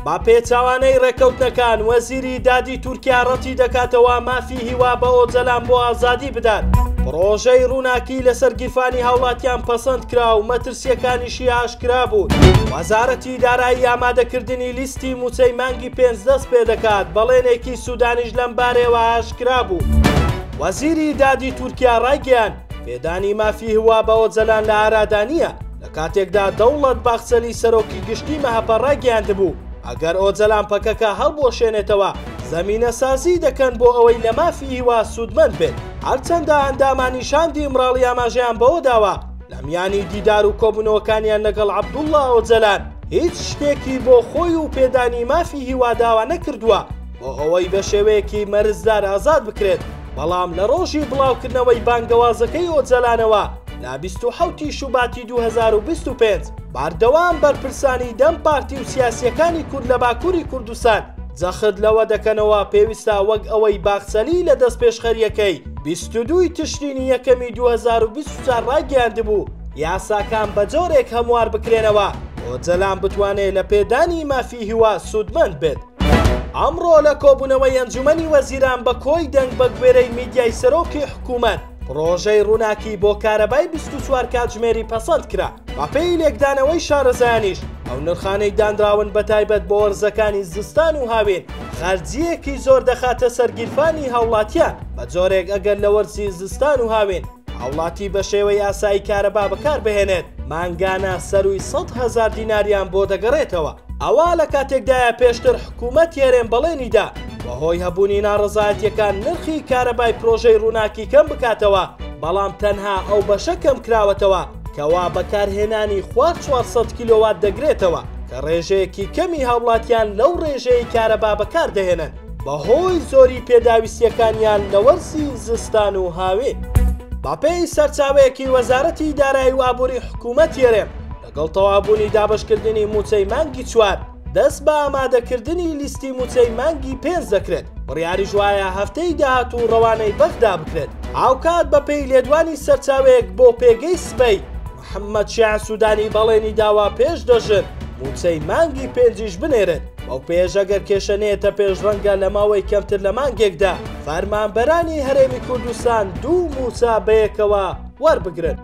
با پێچاوانەی ڕێکەوتنەکان وەزیری دادی تورکیا ڕەتی دەکاتەوە مافی هیوا بە ئۆجەلان بۆ ئازادی بدات. پرۆژەی ڕووناکی لەسەر گیرفانی هاوڵاتیان پەسەند کرا و مەترسیەکانیشی ئاشکرا بوون. وەزارەتی دارایی ئامادەکردنی لیستی موچەی مانگی 5 دەست پێ دەکات، بەڵێنێکی سوودانیش لەم بارەوە ئاشکرا بوو. وەزیری دادی تورکیا ڕایگەیاند پێدانی مافی هیوا بە ئۆجەلان لە ئارادانیە لە کاتێکدا دەوڵەت باخچەلی سەرۆکی گشتی مەهەپە ڕایگەیاندبوو ئەگەر ئۆجەلان پەکەکە هەڵبۆشێنێتەوە زەمینە سازی دەکەن بۆ ئەوەی لە مافی هیوا سوودمەند بێت. هەرچەندە ئەندامانیشاندی ئیمڕاڵی ئاماژەیان بەوە داوە لە میانی دیدار و کۆبوونەوەکانیان لەگەڵ عەبدوڵڵا ئۆجەلان هیچ شتێکی بۆ خۆی و پێدانی مافی هیوا داوا نەکردووە بۆ ئەوەی بە شێوەیەکی مەرزدار ئازاد بکرێت، بەڵام لە ڕۆژی بڵاوکردنەوەی بانگەوازەکەی ئۆجەلانەوە لە 27 شوباتی 2025 باردەوام بەرپرسانی دەم پارتی و سیاسیەکانی کورد لە باکووری کوردستان جەخت لەوە دەکەنەوە پێویستە وەک ئەوەی باخچەلی لە دەست پێشخەریەکەی 22 تشرینی یەکەمی 2024 ڕایگەیاندبوو یاساکان بە جۆرێک هەموار بکرێنەوە ئۆجەلان بتوانێت لە پێدانی مافی هیوا سوودمەند بێت. ئەمڕۆ لە کۆبوونەوەی ئەنجومەنی وەزیران بە کۆی دەنگ بە گوێرەی میدیای سەرۆکی حکوومەت پرۆژەی ڕووناکی بۆ کارەبای 24 کاتژمێری پەسەند کرا. بەپێی لێکدانەوەی شارەزایانیش ئەو نرخانەی دانراون بە تایبەت بۆ وەرزەکانی زستان و هاوێن خەرجیەکی زۆر دەخاتە سەرگیرفانی هاوڵاتیان بە جۆرێک ئەگەر لە وەرزی زستان و هاوێن هاوڵاتی بە شێوەی ئاسایی کارەبا بەکار بهێنێت مانگانە سەروی 100,000 دیناریان بۆ دەگەڕێتەوە. ئەوە لە کاتێکدایە پێشتر حکوومەت یارێن بەڵێنیدا بەهۆی هەبوونی ناڕەزایەتیەکان نرخی کارەبای پرۆژەی ڕووناکی کەم بکاتەوە، بەڵام تەنها ئەو بەشە کەم کراوەتەوە کەوا بەکارهێنانی خوار 400 کیلۆوات دەگرێتەوە کە ڕێژەیەکی کەمی هاوڵاتیان لەو ڕێژەی کارەبا بەکار دەهێنن بەهۆی زۆری پێداویستیەکانیان لە وەرزی زستان و هاوێن. بەپێی سەرچاوەیەکی وەزارەتی دارایی و ئابووری حکوومەت یێرێم لەگەڵ تەوابوونی دابەشکردنی موچەی مانگی 4 دەست بە ئامادەکردنی لیستی موچەی مانگی 5 دەکرێت. بڕیاریش وایە هەفتەی داهاتوو ڕەوانەی بەغدا بکرێت. ئاوکات بەپێی لێدوانی سەرچاوەیەک بۆ پێگەی سبەی محەممەد شیع سوودانی بەڵێنی داوا پێش دەژن موچەی مانگی 5 بنێرێت. ئەو پێش ئەگەر کێشەنێتە پێش ڕەنگە لە ماوەی کەمتر لە مانگێکدا فەرمانبەرانی هەرێمی کوردستان 2 موچە بەیەکەوە وەربگرن.